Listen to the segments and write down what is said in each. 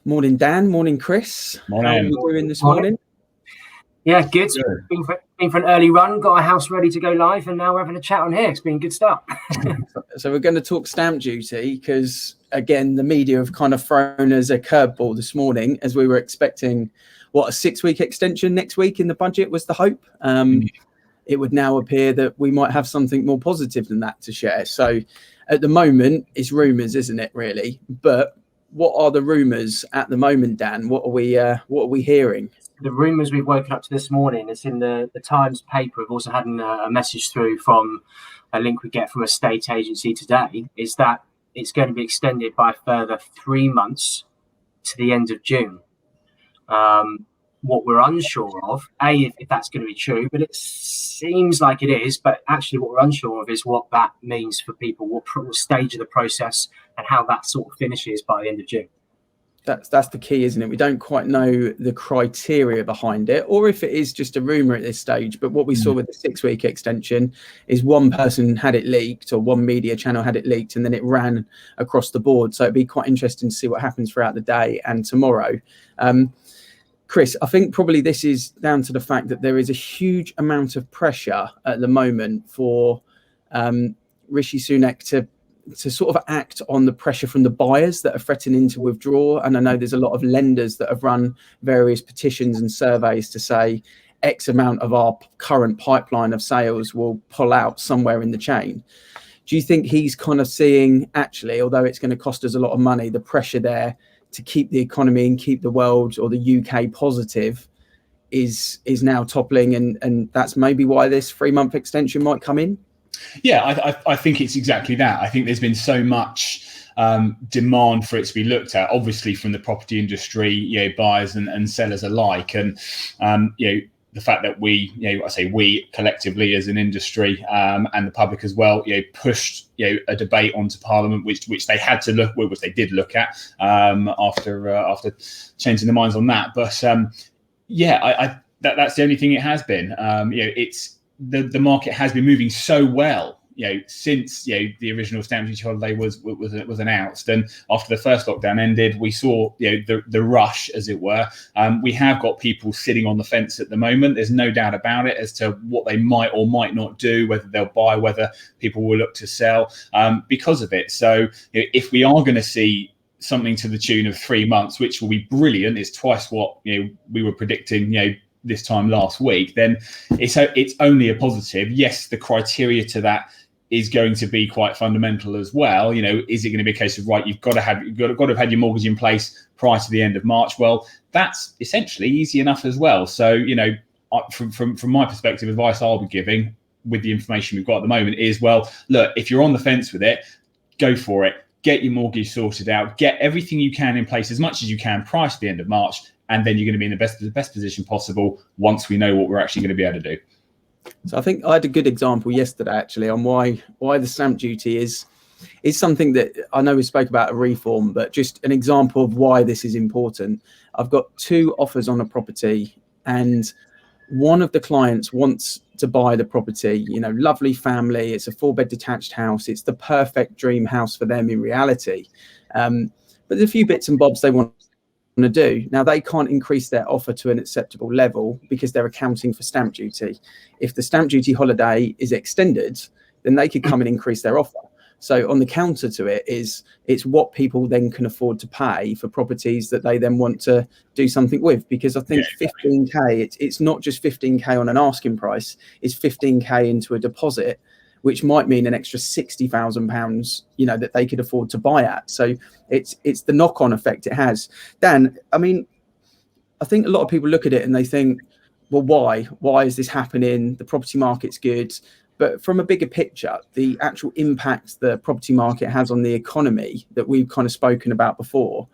Morning, Dan. Morning, Chris. Morning. How are you doing this morning? Yeah, good. Been for an early run, got a house ready to go live, and now we're having a chat on here. It's been a good start. So we're going to talk stamp duty because, again, the media have kind of thrown us a curveball this morning as we were expecting, a 6-week extension next week in the budget was the hope. It would now appear that we might have something more positive than that to share. So at the moment, it's rumours, isn't it, really? But what are the rumours at the moment, Dan? What are we hearing? The rumours we've woken up to this morning, it's in the Times paper. We've also had a message through from a link we get from a state agency today, is that it's going to be extended by a further 3 months to the end of June. What we're unsure of, if that's going to be true, but it seems like it is. But actually, what we're unsure of is what that means for people, what stage of the process, and how that sort of finishes by the end of June. That's the key, isn't it? We don't quite know the criteria behind it, or if it is just a rumor at this stage. But what we saw with the 6-week extension is one person had it leaked, or one media channel had it leaked, and then it ran across the board. So it'd be quite interesting to see what happens throughout the day and tomorrow. Chris, I think probably this is down to the fact that there is a huge amount of pressure at the moment for Rishi Sunak to sort of act on the pressure from the buyers that are threatening to withdraw. And I know there's a lot of lenders that have run various petitions and surveys to say X amount of our current pipeline of sales will pull out somewhere in the chain. Do you think he's kind of seeing, actually, although it's going to cost us a lot of money, the pressure there to keep the economy and keep the world or the UK positive is now toppling, and that's maybe why this 3-month extension might come in? Yeah, I think it's exactly that. I think there's been so much demand for it to be looked at, obviously from the property industry, buyers and sellers alike, and the fact that we collectively as an industry and the public as well, pushed a debate onto Parliament, which they had to look, which they did look at after changing their minds on that. But that's the only thing it has been. It's the market has been moving so well, since the original stamp duty holiday was announced, and after the first lockdown ended, we saw the rush, as it were. We have got people sitting on the fence at the moment. There's no doubt about it as to what they might or might not do, whether they'll buy, whether people will look to sell because of it. So if we are going to see something to the tune of 3 months, which will be brilliant, it's twice what we were predicting this time last week, then it's only a positive. Yes, the criteria to that is going to be quite fundamental as well. Is it going to be a case of, right, you've got to have had your mortgage in place prior to the end of March? Well, that's essentially easy enough as well. So from my perspective, advice I'll be giving with the information we've got at the moment is, well, look, if you're on the fence with it, go for it. Get your mortgage sorted out. Get everything you can in place, as much as you can, prior to the end of March. And then you're going to be in the best position possible once we know what we're actually going to be able to do. So I think I had a good example yesterday, actually, on why the stamp duty is something that I know we spoke about a reform, but just an example of why this is important. I've got 2 offers on a property, and one of the clients wants to buy the property. Lovely family. It's a 4-bed detached house. It's the perfect dream house for them in reality. But there's a few bits and bobs they want to do. Now, they can't increase their offer to an acceptable level because they're accounting for stamp duty. If the stamp duty holiday is extended, then they could come and increase their offer. So on the counter to it it's what people then can afford to pay for properties that they then want to do something with. Because I think 15k, it's not just 15k on an asking price, it's 15k into a deposit, which might mean an extra £60,000, that they could afford to buy at. So it's the knock-on effect it has. Dan, I mean, I think a lot of people look at it and they think, well, why? Why is this happening? The property market's good. But from a bigger picture, the actual impact the property market has on the economy that we've kind of spoken about before,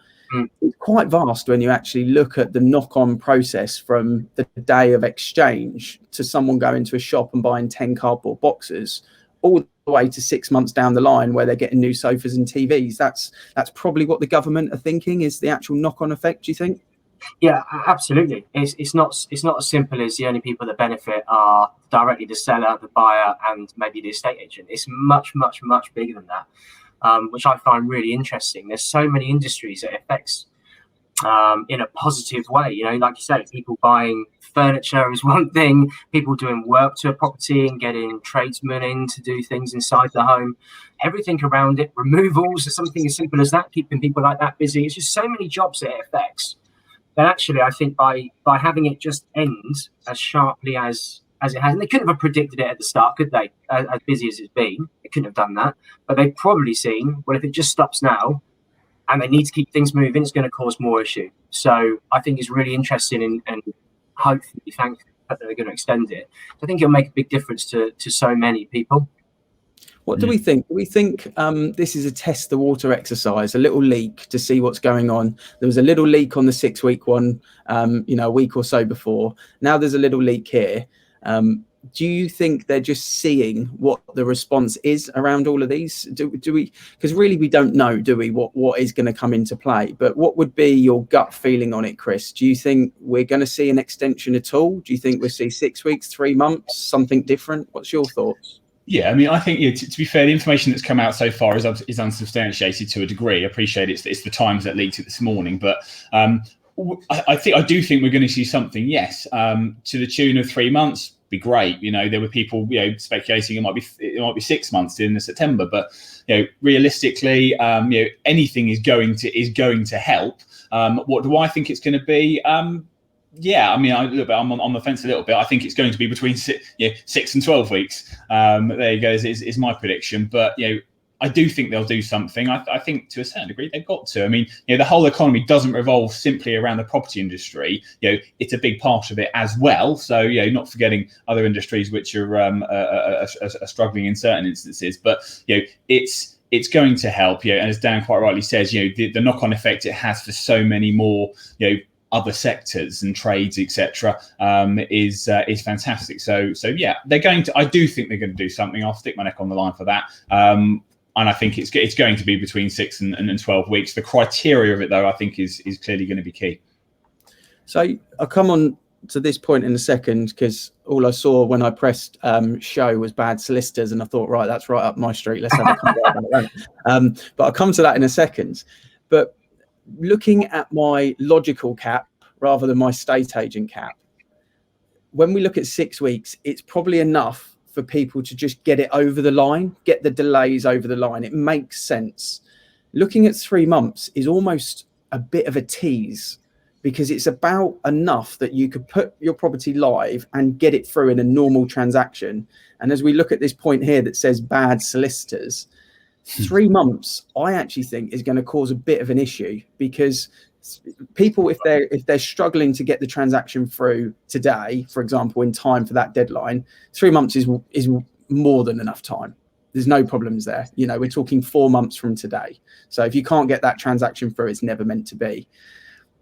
it's quite vast when you actually look at the knock-on process from the day of exchange to someone going to a shop and buying 10 cardboard boxes, all the way to 6 months down the line where they're getting new sofas and TVs. That's probably what the government are thinking is the actual knock-on effect, do you think? Yeah, absolutely. It's not as simple as the only people that benefit are directly the seller, the buyer, and maybe the estate agent. It's much, much, much bigger than that, which I find really interesting. There's so many industries that it affects. in a positive way. You know, like you say, people buying furniture is one thing, people doing work to a property and getting tradesmen in to do things inside the home, everything around it, removals or something as simple as that, keeping people like that busy. It's just so many jobs that it affects. But actually, I think by having it just end as sharply as it has, and they couldn't have predicted it at the start, could they? As busy as it's been, they couldn't have done that. But they've probably seen, well, if it just stops now, and they need to keep things moving, it's going to cause more issue. So I think it's really interesting and hopefully thankful that they're going to extend it. I think it'll make a big difference to so many people. What do we think? Do we think this is a test the water exercise, a little leak to see what's going on? There was a little leak on the 6-week one, a week or so before. Now there's a little leak here. Do you think they're just seeing what the response is around all of these? Do we? Because really, we don't know, do we? What is going to come into play? But what would be your gut feeling on it, Chris? Do you think we're going to see an extension at all? Do you think we'll see 6 weeks, 3 months, something different? What's your thoughts? Yeah, I mean, I think to be fair, the information that's come out so far is unsubstantiated to a degree. I appreciate it's the Times that leaked it this morning, but I do think we're going to see something. Yes, to the tune of 3 months. Be great. There were people speculating it might be 6 months in September, but realistically, anything is going to help. What do I think it's going to be? Yeah, I mean, I'm on the fence a little bit. I think it's going to be between 6 and 12 weeks. There you go. Is my prediction, but I do think they'll do something. I think to a certain degree they've got to. I mean, the whole economy doesn't revolve simply around the property industry. It's a big part of it as well. So, not forgetting other industries which are struggling in certain instances. But it's going to help. And as Dan quite rightly says, the knock-on effect it has for so many more other sectors and trades, etc., is fantastic. So yeah, they're going to. I do think they're going to do something. I'll stick my neck on the line for that. And I think it's going to be between 6 and 12 weeks. The criteria of it, though, I think is clearly going to be key. So I'll come on to this point in a second, because all I saw when I pressed show was bad solicitors, and I thought, right, that's right up my street. Let's have a conversation. But I'll come to that in a second. But looking at my logical cap rather than my estate agent cap, when we look at 6 weeks, it's probably enough for people to just get it over the line, get the delays over the line. It makes sense. Looking at 3 months is almost a bit of a tease, because it's about enough that you could put your property live and get it through in a normal transaction. And as we look at this point here that says bad solicitors, 3 months, I actually think, is going to cause a bit of an issue, because people, if they're struggling to get the transaction through today, for example, in time for that deadline, 3 months is more than enough time. There's no problems there. We're talking 4 months from today. So if you can't get that transaction through, it's never meant to be.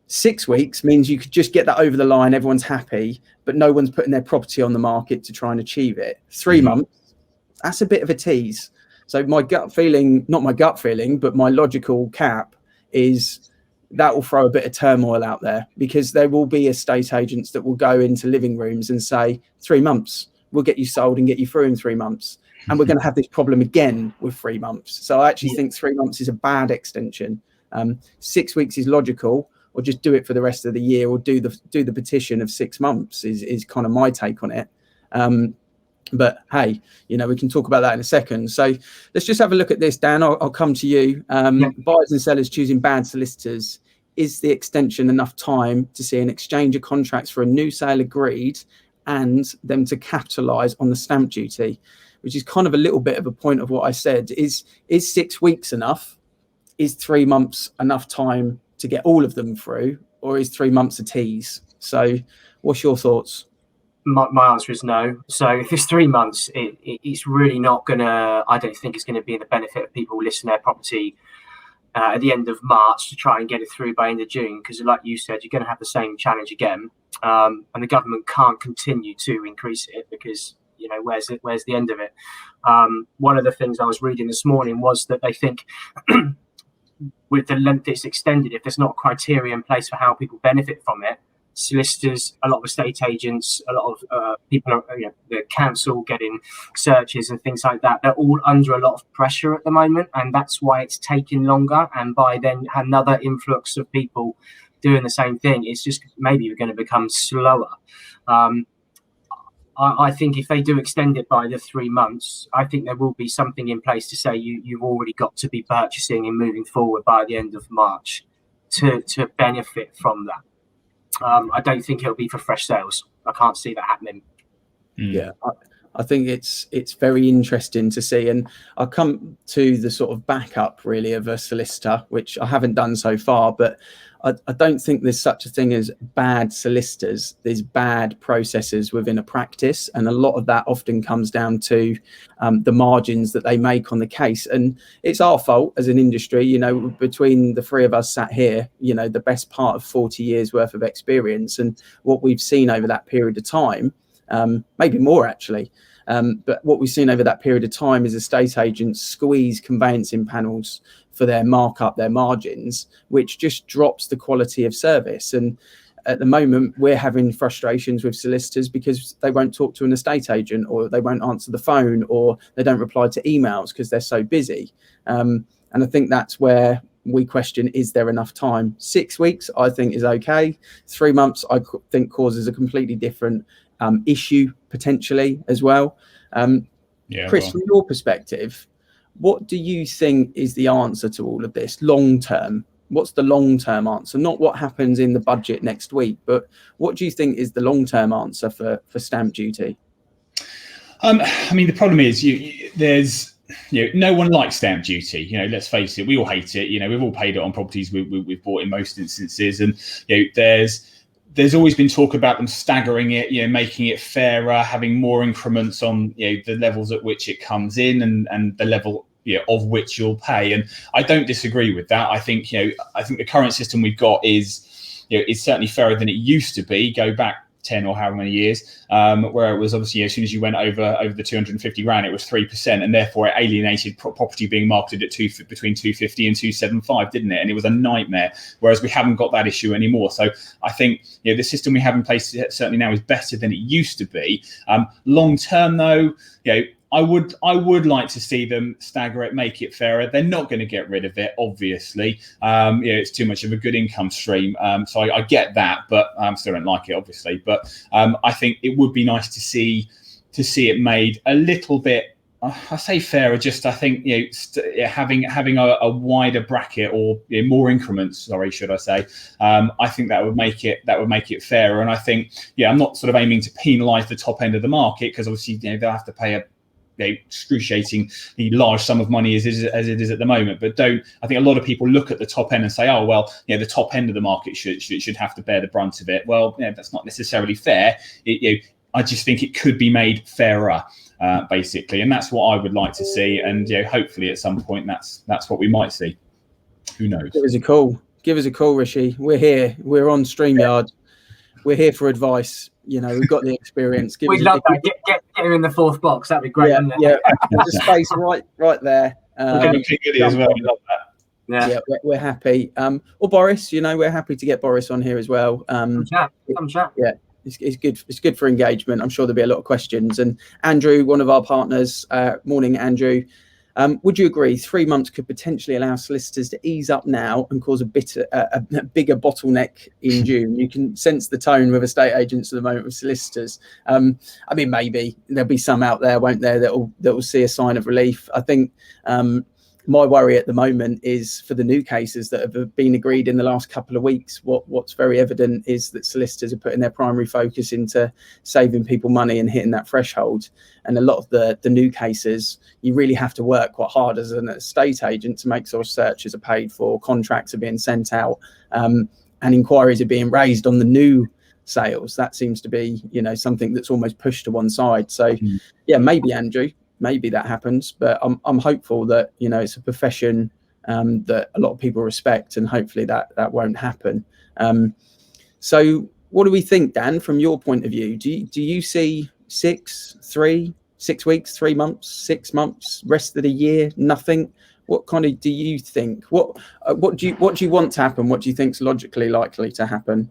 6 weeks means you could just get that over the line. Everyone's happy, but no one's putting their property on the market to try and achieve it. 3 months, that's a bit of a tease. So my gut feeling, not my gut feeling, but my logical cap is that will throw a bit of turmoil out there, because there will be estate agents that will go into living rooms and say, 3 months, we'll get you sold and get you through in 3 months. And we're going to have this problem again with 3 months. So I actually think 3 months is a bad extension. 6 weeks is logical, or just do it for the rest of the year, or do the petition of 6 months is kind of my take on it. But hey, we can talk about that in a second. So let's just have a look at this, Dan. I'll come to you. Buyers and sellers choosing bad solicitors. Is the extension enough time to see an exchange of contracts for a new sale agreed and them to capitalise on the stamp duty? Which is kind of a little bit of a point of what I said. Is 6 weeks enough? Is 3 months enough time to get all of them through? Or is 3 months a tease? So what's your thoughts? My answer is no. So if it's 3 months, it's really not going to, I don't think it's going to be in the benefit of people listing their property at the end of March to try and get it through by end of June. Because like you said, you're going to have the same challenge again. And the government can't continue to increase it, because, where's the end of it? One of the things I was reading this morning was that they think with the length it's extended, if there's not a criteria in place for how people benefit from it, solicitors, a lot of estate agents, a lot of people, the council getting searches and things like that, they're all under a lot of pressure at the moment, and that's why it's taking longer. And by then another influx of people doing the same thing. It's just maybe going to become slower. I think if they do extend it by the 3 months, I think there will be something in place to say you've already got to be purchasing and moving forward by the end of March to benefit from that. I don't think it'll be for fresh sales. I can't see that happening. Yeah, I think it's very interesting to see, and I'll come to the sort of backup really of a solicitor, which I haven't done so far, but I don't think there's such a thing as bad solicitors. There's bad processes within a practice, and a lot of that often comes down to the margins that they make on the case. And it's our fault as an industry, you know, between the three of us sat here, you know, the best part of 40 years worth of experience, and what we've seen over that period of time, maybe more actually. But what we've seen over that period of time is estate agents squeeze conveyancing panels for their markup, their margins, which just drops the quality of service. And at the moment, we're having frustrations with solicitors because they won't talk to an estate agent, or they won't answer the phone, or they don't reply to emails because they're so busy. And I think that's where we question, is there enough time? 6 weeks, I think, is okay. 3 months, I think, causes a completely different issue potentially as well. Chris, from your perspective, what do you think is the answer to all of this long term? What's the long term answer? Not what happens in the budget next week, but what do you think is the long term answer for stamp duty? I mean, the problem is there's no one likes stamp duty. You know, let's face it, we all hate it. You know, we've all paid it on properties we've bought in most instances, and you know, there's always been talk about them staggering it, you know, making it fairer, having more increments on, you know, the levels at which it comes in and the level, you know, of which you'll pay. And I don't disagree with that. I think, you know, the current system we've got is, you know, is certainly fairer than it used to be. Go back 10 or however many years, where it was obviously, as soon as you went over the 250 grand, it was 3%, and therefore it alienated property being marketed at between 250 and 275, didn't it? And it was a nightmare. Whereas we haven't got that issue anymore. So I think, you know, the system we have in place certainly now is better than it used to be. Long term, though, you know, I would like to see them stagger it, make it fairer. They're not going to get rid of it, obviously. You know, it's too much of a good income stream. So I get that, but I still don't like it, obviously. But I think it would be nice to see it made a little bit, I say fairer, just I think, you know, having a wider bracket, or, you know, more increments, sorry, should I say. I think that would make it fairer. And I think, yeah, I'm not sort of aiming to penalise the top end of the market, because obviously, you know, they'll have to pay a excruciatingly large sum of money as it is at the moment. But I think a lot of people look at the top end and say, oh, well, you know, the top end of the market should have to bear the brunt of it. Well, you know, that's not necessarily fair. You know, I just think it could be made fairer, basically, and that's what I would like to see. And, you know, hopefully at some point that's what we might see. Who knows? Give us a call, Rishi. We're here. We're on StreamYard. We're here for advice. You know, we've got the experience. We'd love that. Get her in the fourth box. That'd be great. Yeah. There's a space right there. As well. We love that. Yeah, we're happy. Or Boris, you know, we're happy to get Boris on here as well. Come chat. Yeah, it's good. It's good for engagement. I'm sure there'll be a lot of questions. And Andrew, one of our partners, morning, Andrew. Would you agree 3 months could potentially allow solicitors to ease up now and cause a bigger bottleneck in June? You can sense the tone with estate agents at the moment with solicitors. I mean, maybe there'll be some out there, won't there, that will see a sign of relief. I think my worry at the moment is for the new cases that have been agreed in the last couple of weeks. What's very evident is that solicitors are putting their primary focus into saving people money and hitting that threshold. And a lot of the new cases, you really have to work quite hard as an estate agent to make sure searches are paid for, contracts are being sent out, and inquiries are being raised on the new sales. That seems to be, you know, something that's almost pushed to one side. So yeah, maybe Andrew, maybe that happens, but I'm hopeful that, you know, it's a profession that a lot of people respect, and hopefully that won't happen. So what do we think, Dan, from your point of view? Do you see 6 weeks, 3 months, 6 months, rest of the year, nothing? What kind of do you think? What do you want to happen? What do you think's logically likely to happen?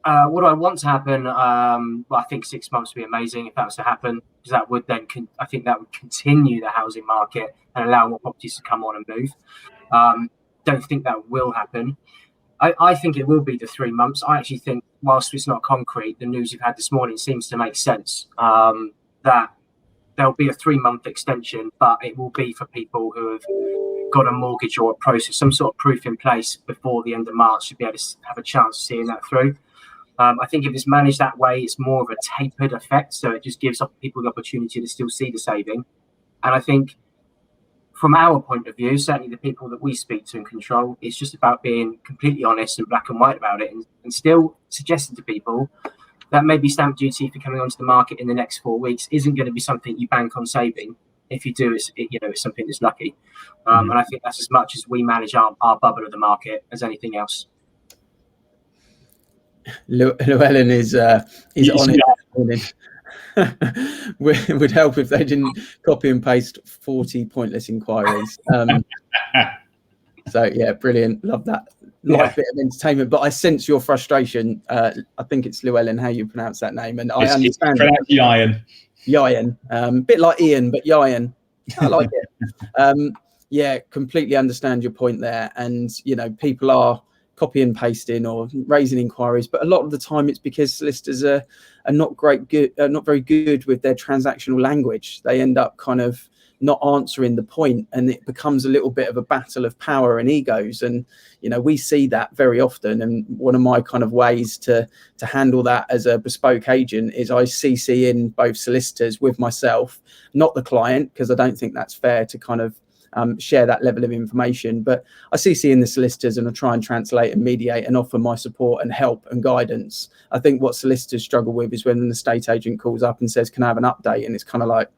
What do I want to happen? Well, I think 6 months would be amazing if that was to happen, because that would then, I think that would continue the housing market and allow more properties to come on and move. Don't think that will happen. I think it will be the 3 months. I actually think, whilst it's not concrete, the news you've had this morning seems to make sense. That there'll be a 3-month extension, but it will be for people who have got a mortgage or a process, some sort of proof in place before the end of March to be able to have a chance of seeing that through. I think if it's managed that way, it's more of a tapered effect. So it just gives people the opportunity to still see the saving. And I think from our point of view, certainly the people that we speak to and control, it's just about being completely honest and black and white about it, and still suggesting to people that maybe stamp duty for coming onto the market in the next 4 weeks isn't going to be something you bank on saving. If you do, it's something that's lucky. And I think that's as much as we manage our bubble of the market as anything else. Llewellyn is on it. Would help if they didn't copy and paste 40 pointless inquiries. So yeah, brilliant. Love that. Light bit of entertainment, but I sense your frustration. I think it's Llewellyn, how you pronounce that name, and I understand. Yayan, bit like Ian, but Yayan. I like it. Yeah, completely understand your point there. And people are copy and pasting or raising inquiries, but a lot of the time it's because solicitors are not very good with their transactional language. They end up kind of not answering the point, and it becomes a little bit of a battle of power and egos. And we see that very often. And one of my kind of ways to handle that as a bespoke agent is I CC in both solicitors with myself, not the client, because I don't think that's fair to kind of share that level of information, but I CC in the solicitors and I try and translate and mediate and offer my support and help and guidance. I think what solicitors struggle with is when an estate agent calls up and says, can I have an update? And it's kind of like,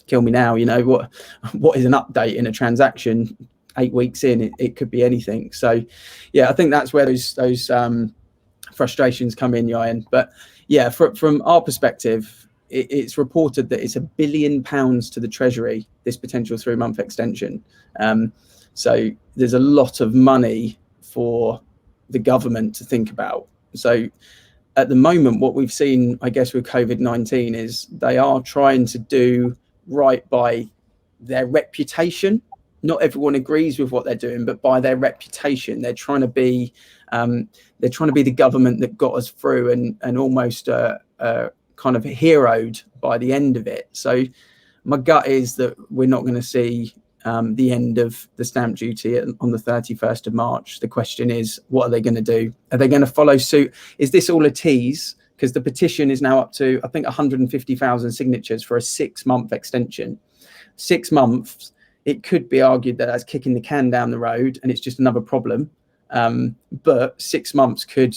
kill me now. What is an update in a transaction 8 weeks in? It could be anything. So yeah, I think that's where those frustrations come in, Yayan. But yeah, from our perspective, it's reported that it's £1 billion to the Treasury, this potential 3-month extension. So there's a lot of money for the government to think about. So at the moment, what we've seen, I guess, with COVID-19 is they are trying to do right by their reputation. Not everyone agrees with what they're doing, but by their reputation, they're trying to be the government that got us through and almost kind of heroed by the end of it. So my gut is that we're not going to see the end of the stamp duty on the 31st of March. The question is, what are they going to do? Are they going to follow suit? Is this all a tease? Because the petition is now up to, I think, 150,000 signatures for a 6-month extension. 6 months, it could be argued that that's kicking the can down the road and it's just another problem. But 6 months could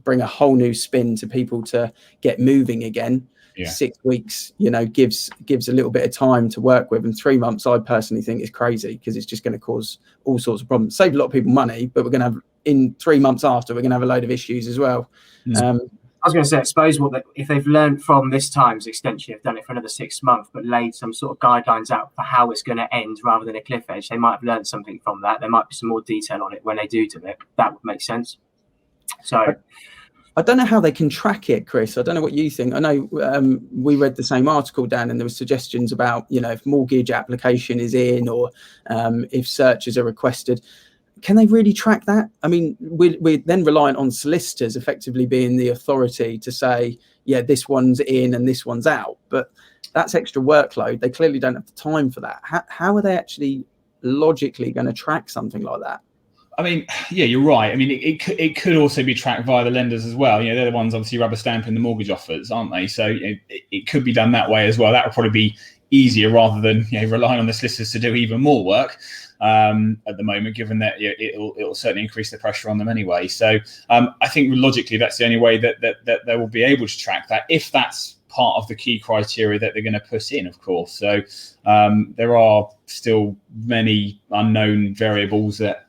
bring a whole new spin to people to get moving again. 6 weeks, gives a little bit of time to work with, and 3 months I personally think is crazy because it's just going to cause all sorts of problems. Save a lot of people money, but we're going to have, in 3 months after, we're going to have a load of issues as well. I was going to say, I suppose if they've learned from this time's extension, they've done it for another 6 months, but laid some sort of guidelines out for how it's going to end rather than a cliff edge. They might have learned something from that. There might be some more detail on it when they do it. That would make sense. So I don't know how they can track it, Chris. I don't know what you think. I know we read the same article, Dan, and there were suggestions about, if mortgage application is in or if searches are requested. Can they really track that? I mean, we're then reliant on solicitors effectively being the authority to say, yeah, this one's in and this one's out. But that's extra workload. They clearly don't have the time for that. How are they actually logically going to track something like that? I mean, yeah, you're right. I mean, it could also be tracked via the lenders as well. They're the ones obviously rubber stamping the mortgage offers, aren't they? So it could be done that way as well. That would probably be easier rather than relying on the solicitors to do even more work at the moment, given that it'll certainly increase the pressure on them anyway. So I think logically that's the only way that they will be able to track that, if that's part of the key criteria that they're going to put in, of course. So there are still many unknown variables that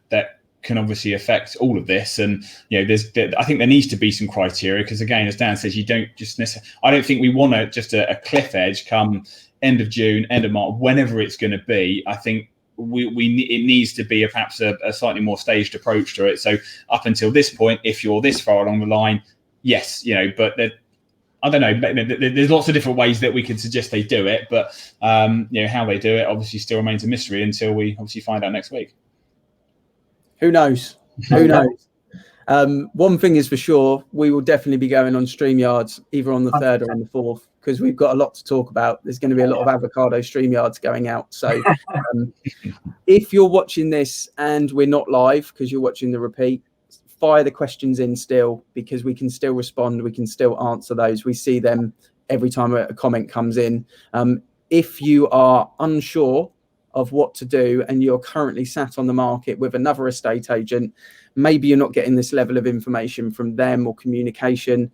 can obviously affect all of this, and I think there needs to be some criteria, because again, as Dan says, you don't just necessarily, I don't think we want a cliff edge come end of June, end of March, whenever it's going to be. I think it needs to be perhaps a slightly more staged approach to it. So up until this point, if you're this far along the line, yes, but I don't know, there's lots of different ways that we could suggest they do it, but how they do it obviously still remains a mystery until we obviously find out next week. Who knows? Who knows? One thing is for sure, we will definitely be going on StreamYards either on the 3rd or on the 4th, because we've got a lot to talk about. There's going to be a lot of avocado StreamYards going out. So if you're watching this and we're not live because you're watching the repeat, fire the questions in still, because we can still respond. We can still answer those. We see them every time a comment comes in. If you are unsure of what to do and you're currently sat on the market with another estate agent, maybe you're not getting this level of information from them or communication,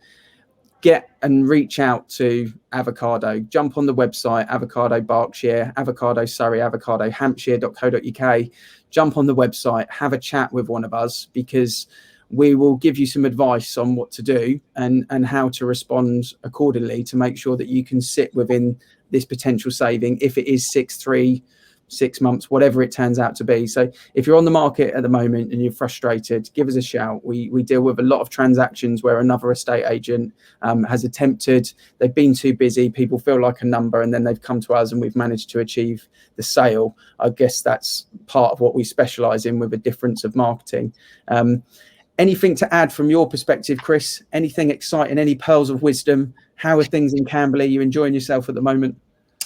get and reach out to Avocado. Jump on the website, Avocado Berkshire, Avocado Surrey, Avocado Hampshire.co.uk. Jump on the website, have a chat with one of us, because we will give you some advice on what to do and how to respond accordingly to make sure that you can sit within this potential saving, if it is 6 months, whatever it turns out to be. So if you're on the market at the moment and you're frustrated, give us a shout. We deal with a lot of transactions where another estate agent has attempted, they've been too busy, people feel like a number, and then they've come to us and we've managed to achieve the sale. I guess that's part of what we specialize in, with a difference of marketing. Anything to add from your perspective, Chris? Anything exciting? Any pearls of wisdom? How are things in Camberley? Are you enjoying yourself at the moment?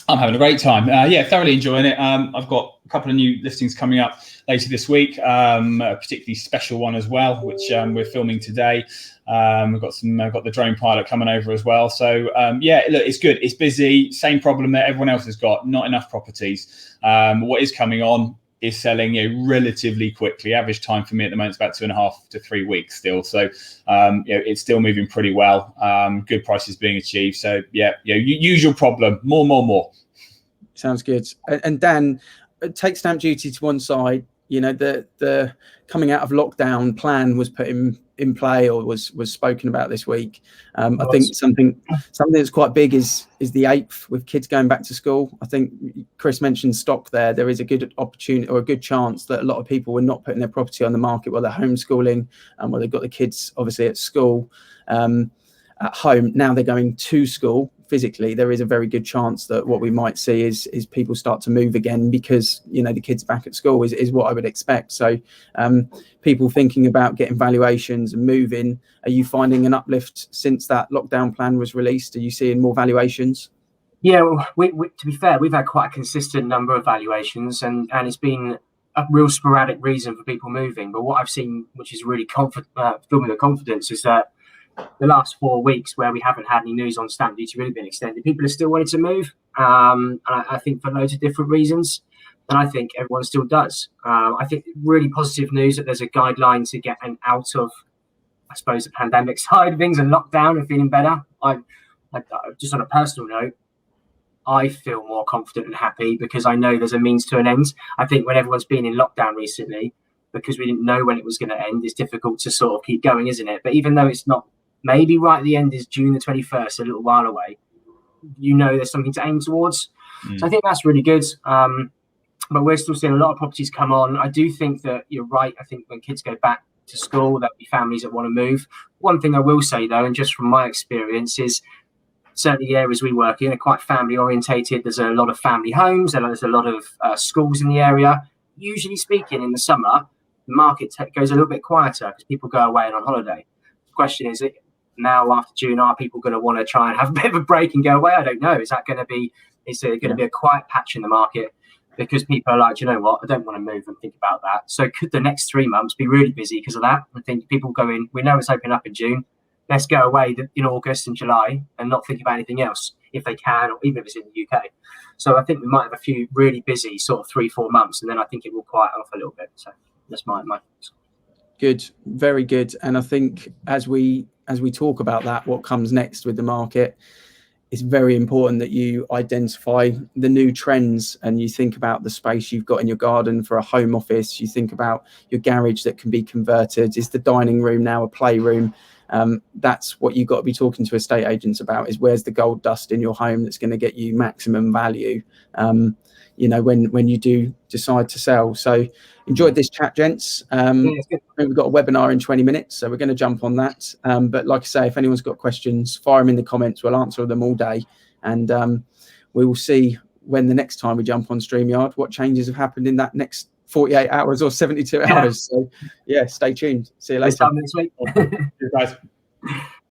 I'm having a great time. Yeah, thoroughly enjoying it. I've got a couple of new listings coming up later this week, a particularly special one as well, which we're filming today. We've got the drone pilot coming over as well. So yeah, look, it's good. It's busy. Same problem that everyone else has got. Not enough properties. What is coming on is selling relatively quickly. Average time for me at the moment is about 2.5 to 3 weeks still. So it's still moving pretty well. Good prices being achieved. So yeah, usual problem. More. Sounds good. And Dan, take stamp duty to one side. The coming out of lockdown plan was put in play, or was spoken about this week. I think something that's quite big is the 8th, with kids going back to school. I think Chris mentioned stock there. There is a good opportunity, or a good chance, that a lot of people were not putting their property on the market while they're homeschooling, and while they've got the kids obviously at school, at home. Now they're going to school physically. There is a very good chance that what we might see is people start to move again, because the kids back at school is what I would expect. So people thinking about getting valuations and moving, are you finding an uplift since that lockdown plan was released? Are you seeing more valuations? Yeah, well, to be fair, we've had quite a consistent number of valuations, and it's been a real sporadic reason for people moving. But what I've seen, which is really filled me with confidence, is that the last 4 weeks where we haven't had any news on stamp duty really been extended, people are still wanting to move, and I think for loads of different reasons, and I think everyone still does. I think really positive news that there's a guideline to get out of, I suppose, the pandemic side of things and lockdown and feeling better. I just on a personal note, I feel more confident and happy because I know there's a means to an end. I think when everyone's been in lockdown recently, because we didn't know when it was going to end, it's difficult to sort of keep going, isn't it? But even though it's not, maybe right at the end is June the 21st, a little while away, there's something to aim towards. So I think that's really good. But we're still seeing a lot of properties come on. I do think that you're right. I think when kids go back to school, there'll be families that want to move. One thing I will say, though, and just from my experience, is certainly the areas we work in are quite family orientated. There's a lot of family homes, and there's a lot of schools in the area. Usually speaking, in the summer, the market goes a little bit quieter because people go away and on holiday. The question is, now after June, are people going to want to try and have a bit of a break and go away? I don't know. Is there going to be a quiet patch in the market because people are like, you know what, I don't want to move and think about that. So could the next 3 months be really busy because of that? I think people go in, we know it's opening up in June. Let's go away in August and July and not think about anything else if they can, or even if it's in the UK. So I think we might have a few really busy sort of 3-4 months, and then I think it will quiet off a little bit. So that's my Good, very good. And I think as we talk about that, what comes next with the market, it's very important that you identify the new trends and you think about the space you've got in your garden for a home office. You think about your garage that can be converted. Is the dining room now a playroom? That's what you've got to be talking to estate agents about, is where's the gold dust in your home that's going to get you maximum value, when you do decide to sell. So enjoyed this chat, gents. We've got a webinar in 20 minutes, so we're going to jump on that. But like I say, if anyone's got questions, fire them in the comments. We'll answer them all day. And we will see when the next time we jump on StreamYard, what changes have happened in that next 48 hours or 72 hours. So yeah, stay tuned. See you later. This time next week. Cheers, guys.